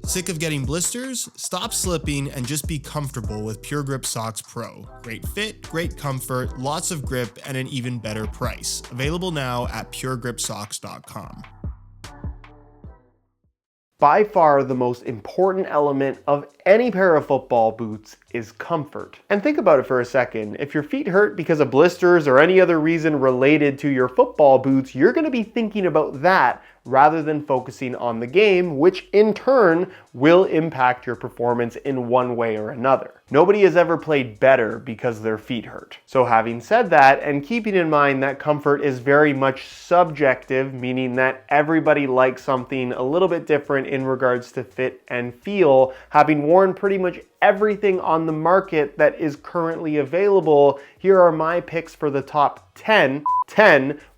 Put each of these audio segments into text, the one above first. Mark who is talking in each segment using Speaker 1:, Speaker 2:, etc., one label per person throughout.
Speaker 1: Sick of getting blisters? Stop slipping and just be comfortable with Pure Grip Socks Pro. Great fit, great comfort, lots of grip, and an even better price. Available now at puregripsocks.com.
Speaker 2: By far the most important element of any pair of football boots is comfort. And think about it for a second. If your feet hurt because of blisters or any other reason related to your football boots, you're going to be thinking about that rather than focusing on the game, which in turn will impact your performance in one way or another. Nobody has ever played better because their feet hurt. So having said that, and keeping in mind that comfort is very much subjective, meaning that everybody likes something a little bit different in regards to fit and feel, having worn pretty much everything on the market that is currently available, here are my picks for the top 10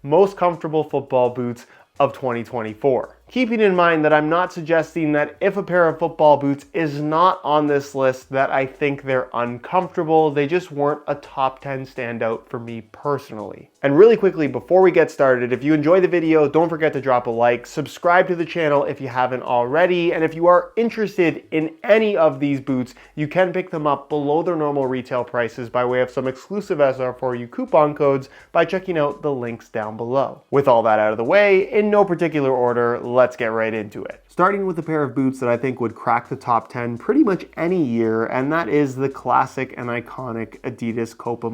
Speaker 2: most comfortable football boots of 2024. Keeping in mind that I'm not suggesting that if a pair of football boots is not on this list that I think they're uncomfortable, they just weren't a top 10 standout for me personally. And really quickly, before we get started, if you enjoy the video, don't forget to drop a like, subscribe to the channel if you haven't already, and if you are interested in any of these boots, you can pick them up below their normal retail prices by way of some exclusive SR4U coupon codes by checking out the links down below. With all that out of the way, in no particular order, let's get right into it. Starting with a pair of boots that I think would crack the top 10 pretty much any year, and that is the classic and iconic Adidas Copa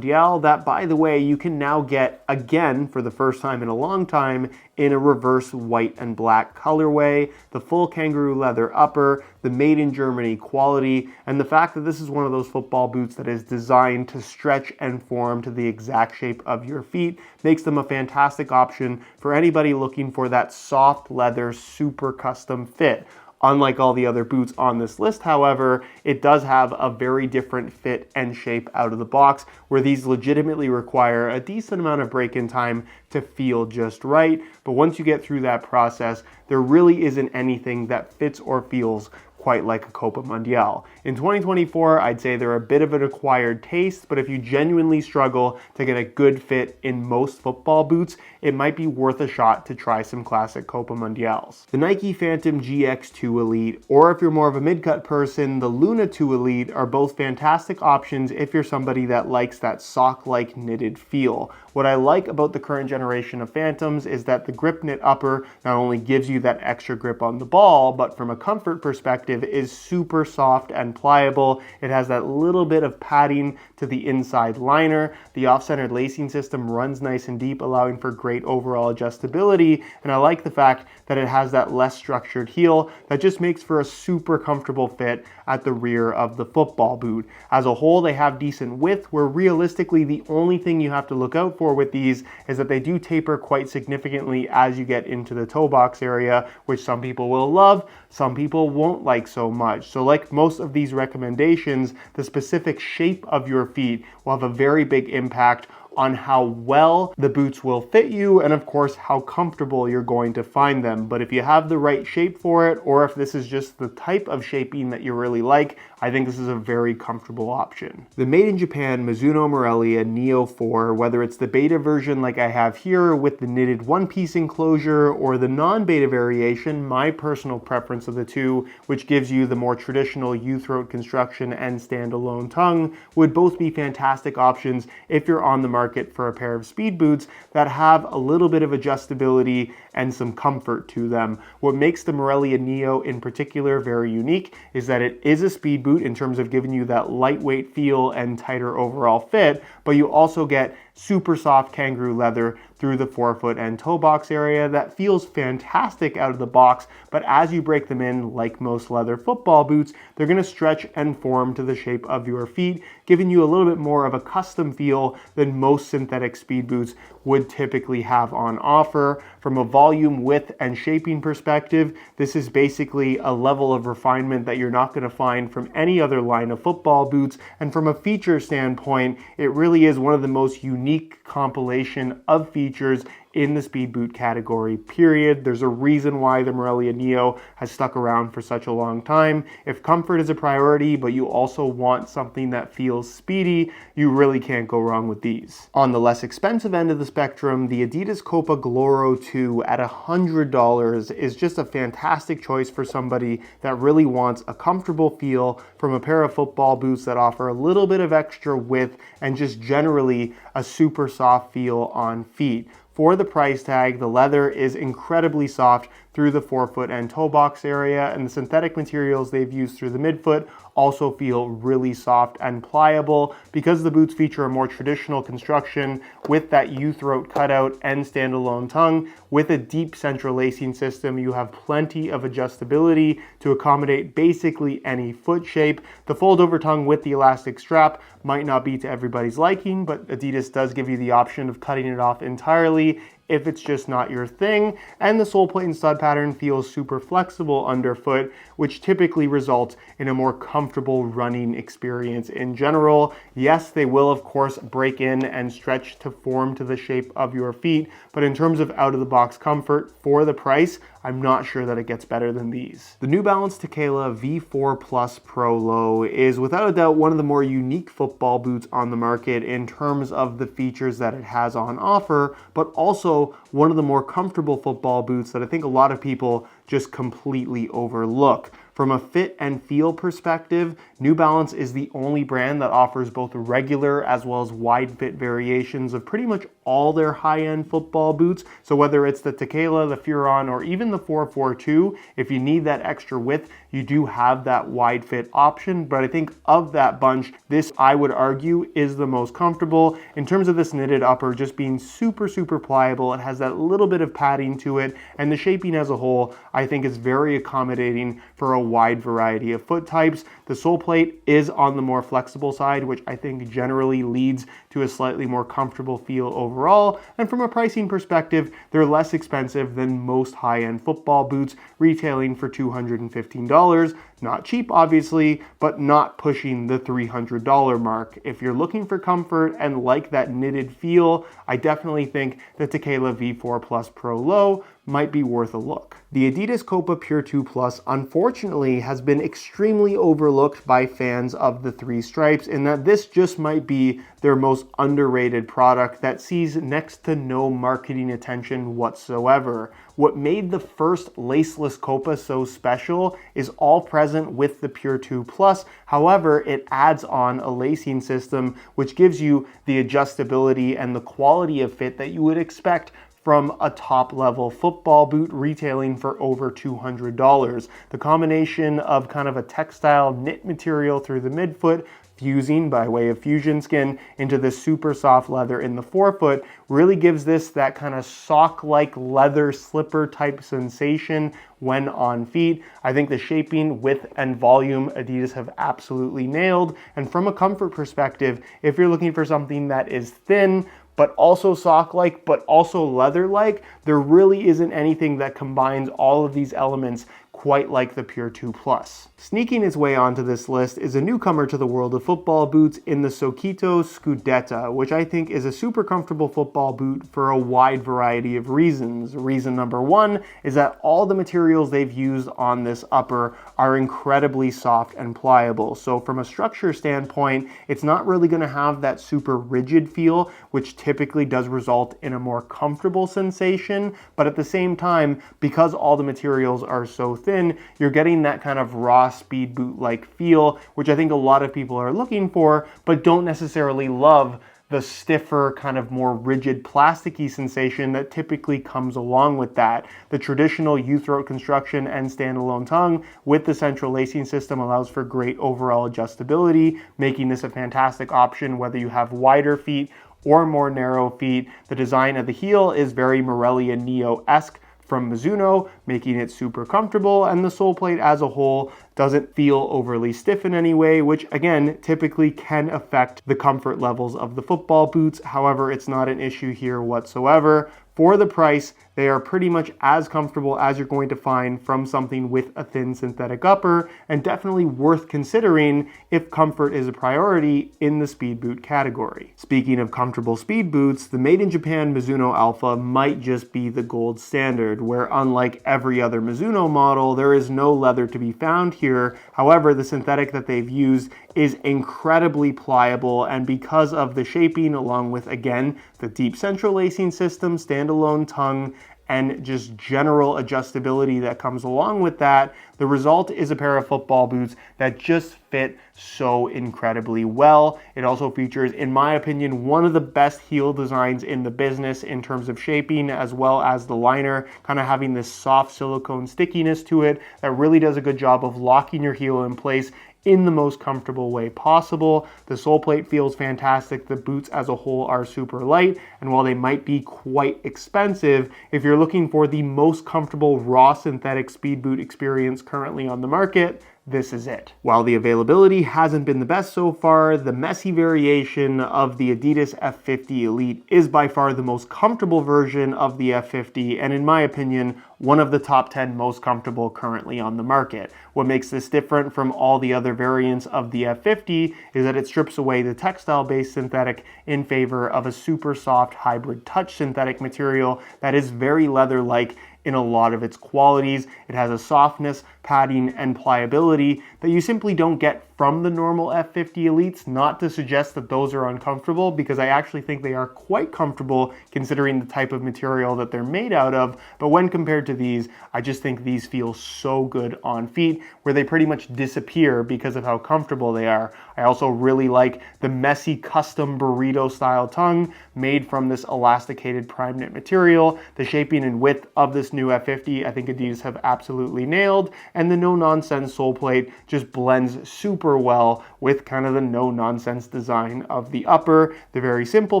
Speaker 2: that, by the way, you can now get again for the first time in a long time in a reverse white and black colorway, the full kangaroo leather upper, the made in Germany quality, and the fact that this is one of those football boots that is designed to stretch and form to the exact shape of your feet makes them a fantastic option for anybody looking for that soft leather, super custom fit. Unlike all the other boots on this list, however, it does have a very different fit and shape out of the box, where these legitimately require a decent amount of break-in time to feel just right. But once you get through that process, there really isn't anything that fits or feels quite like a Copa Mundial. In 2024, I'd say they're a bit of an acquired taste, but if you genuinely struggle to get a good fit in most football boots, it might be worth a shot to try some classic Copa Mundials. The Nike Phantom GX2 Elite, or if you're more of a mid-cut person, the Luna 2 Elite are both fantastic options if you're somebody that likes that sock-like knitted feel. What I like about the current generation of Phantoms is that the grip knit upper not only gives you that extra grip on the ball, but from a comfort perspective is super soft and pliable. It has that little bit of padding to the inside liner. The off-centered lacing system runs nice and deep, allowing for great overall adjustability. And I like the fact that it has that less structured heel that just makes for a super comfortable fit at the rear of the football boot. As a whole, they have decent width, where realistically the only thing you have to look out for with these is that they do taper quite significantly as you get into the toe box area, which some people will love, some people won't like so much. So like most of these recommendations, the specific shape of your feet will have a very big impact on how well the boots will fit you and of course how comfortable you're going to find them. But if you have the right shape for it, or if this is just the type of shaping that you really like, I think this is a very comfortable option. The made in Japan Mizuno Melia Neo 4, whether it's the beta version like I have here with the knitted one-piece enclosure or the non-beta variation, my personal preference of the two, which gives you the more traditional U-throat construction and standalone tongue, would both be fantastic options if you're on the market for a pair of speed boots that have a little bit of adjustability and some comfort to them. What makes the Melia Neo in particular very unique is that it is a speed boot in terms of giving you that lightweight feel and tighter overall fit, but you also get super soft kangaroo leather through the forefoot and toe box area that feels fantastic out of the box, but as you break them in, like most leather football boots, they're going to stretch and form to the shape of your feet, giving you a little bit more of a custom feel than most synthetic speed boots would typically have on offer. From a volume, width, and shaping perspective, this is basically a level of refinement that you're not going to find from any other line of football boots, and from a feature standpoint, it really is one of the most unique compilation of features in the speed boot category, period. There's a reason why the Melia Neo has stuck around for such a long time. If comfort is a priority, but you also want something that feels speedy, you really can't go wrong with these. On the less expensive end of the spectrum, the Adidas Copa Gloro 2 at $100 is just a fantastic choice for somebody that really wants a comfortable feel from a pair of football boots that offer a little bit of extra width and just generally a super soft feel on feet. For the price tag, the leather is incredibly soft through the forefoot and toe box area, and the synthetic materials they've used through the midfoot also feel really soft and pliable. Because the boots feature a more traditional construction with that U-throat cutout and standalone tongue, with a deep central lacing system, you have plenty of adjustability to accommodate basically any foot shape. The fold-over tongue with the elastic strap might not be to everybody's liking, but Adidas does give you the option of cutting it off entirely if it's just not your thing, and the sole plate and stud pattern feels super flexible underfoot, which typically results in a more comfortable running experience in general. Yes, they will of course break in and stretch to form to the shape of your feet, but in terms of out-of-the-box comfort for the price, I'm not sure that it gets better than these. The New Balance KLA V4 Pro Low is without a doubt one of the more unique football boots on the market in terms of the features that it has on offer, but also one of the more comfortable football boots that I think a lot of people just completely overlook. From a fit and feel perspective, New Balance is the only brand that offers both regular as well as wide fit variations of pretty much all their high-end football boots. So whether it's the Tekela, the Furon, or even the 442, if you need that extra width, you do have that wide fit option. But I think of that bunch, this, I would argue, is the most comfortable. In terms of this knitted upper just being super, super pliable, it has that little bit of padding to it, and the shaping as a whole, I think is very accommodating for a wide variety of foot types. The sole plate is on the more flexible side, which I think generally leads to a slightly more comfortable feel overall. And from a pricing perspective, they're less expensive than most high-end football boots, retailing for $215. Not cheap, obviously, but not pushing the $300 mark. If you're looking for comfort and like that knitted feel, I definitely think the KLA V4 Pro Low might be worth a look. The Adidas Copa Pure 2 Plus unfortunately has been extremely overlooked by fans of the three stripes in that this just might be their most underrated product that sees next to no marketing attention whatsoever. What made the first laceless Copa so special is all present with the Pure 2 Plus. However, it adds on a lacing system which gives you the adjustability and the quality of fit that you would expect from a top-level football boot retailing for over $200. The combination of kind of a textile knit material through the midfoot, fusing by way of fusion skin into the super soft leather in the forefoot really gives this that kind of sock-like leather slipper type sensation when on feet. I think the shaping, width, and volume Adidas have absolutely nailed. And from a comfort perspective, if you're looking for something that is thin, but also sock-like, but also leather-like, there really isn't anything that combines all of these elements quite like the Pure 2 Plus. Sneaking its way onto this list is a newcomer to the world of football boots in the SOITO SCetta, which I think is a super comfortable football boot for a wide variety of reasons. Reason number one is that all the materials they've used on this upper are incredibly soft and pliable. So from a structure standpoint, it's not really going to have that super rigid feel, which typically does result in a more comfortable sensation. But at the same time, because all the materials are so thin, you're getting that kind of raw speed boot like feel, which I think a lot of people are looking for, but don't necessarily love the stiffer, kind of more rigid plasticky sensation that typically comes along with that. The traditional U-throat construction and standalone tongue with the central lacing system allows for great overall adjustability, making this a fantastic option whether you have wider feet or more narrow feet. The design of the heel is very Melia Neo-esque from Mizuno, making it super comfortable, and the sole plate as a whole doesn't feel overly stiff in any way, which again typically can affect the comfort levels of the football boots. However, it's not an issue here whatsoever. For the price, They are pretty much as comfortable as you're going to find from something with a thin synthetic upper, and definitely worth considering if comfort is a priority in the speed boot category. Speaking of comfortable speed boots, the made in Japan Mizuno Alpha might just be the gold standard, where unlike every other Mizuno model, there is no leather to be found here. However, the synthetic that they've used is incredibly pliable, and because of the shaping, along with, again, the deep central lacing system, standalone tongue, and just general adjustability that comes along with that, the result is a pair of football boots that just fit so incredibly well. It also features, in my opinion, one of the best heel designs in the business in terms of shaping, as well as the liner kind of having this soft silicone stickiness to it that really does a good job of locking your heel in place in the most comfortable way possible. The sole plate feels fantastic. The boots as a whole are super light, and while they might be quite expensive, if you're looking for the most comfortable raw synthetic speed boot experience currently on the market, this is it. While the availability hasn't been the best so far, the messy variation of the Adidas F50 Elite is by far the most comfortable version of the F50, and in my opinion, one of the top 10 most comfortable currently on the market. What makes this different from all the other variants of the F50 is that it strips away the textile-based synthetic in favor of a super soft hybrid touch synthetic material that is very leather-like in a lot of its qualities. It has a softness, padding, and pliability that you simply don't get from the normal F50 Elites. Not to suggest that those are uncomfortable, because I actually think they are quite comfortable considering the type of material that they're made out of, but when compared to these, I just think these feel so good on feet, where they pretty much disappear because of how comfortable they are. I also really like the messy custom burrito style tongue made from this elasticated prime knit material. The shaping and width of this new F50, I think Adidas have absolutely nailed, and the no nonsense sole plate just blends super well with kind of the no nonsense design of the upper. They're very simple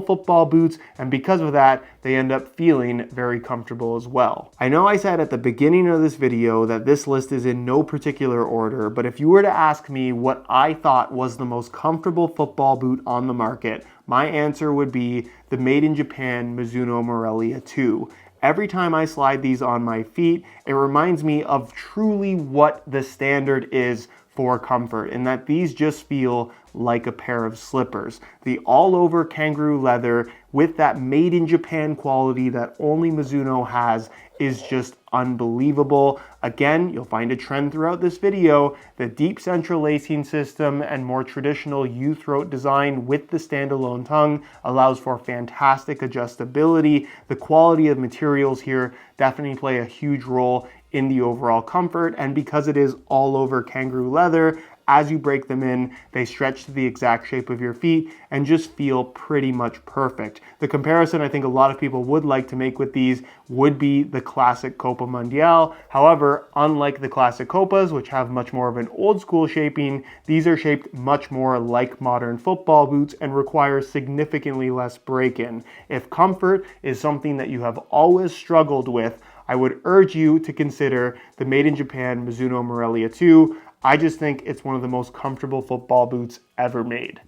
Speaker 2: football boots, and because of that, they end up feeling very comfortable as well. I know I said at the beginning of this video that this list is in no particular order, but if you were to ask me what I thought was the most comfortable football boot on the market, my answer would be the made in Japan Mizuno Melia 2. Every time I slide these on my feet, it reminds me of truly what the standard is for comfort, in that these just feel like a pair of slippers. The all-over kangaroo leather with that made in Japan quality that only Mizuno has is just unbelievable. Again, you'll find a trend throughout this video. The deep central lacing system and more traditional U-throat design with the standalone tongue allows for fantastic adjustability. The quality of materials here definitely play a huge role in the overall comfort, and because it is all over kangaroo leather, as you break them in, they stretch to the exact shape of your feet and just feel pretty much perfect. The comparison I think a lot of people would like to make with these would be the classic Copa Mundial. However, unlike the classic Copas, which have much more of an old school shaping, these are shaped much more like modern football boots and require significantly less break-in. If comfort is something that you have always struggled with, I would urge you to consider the made in Japan Mizuno Melia 2. I just think it's one of the most comfortable football boots ever made.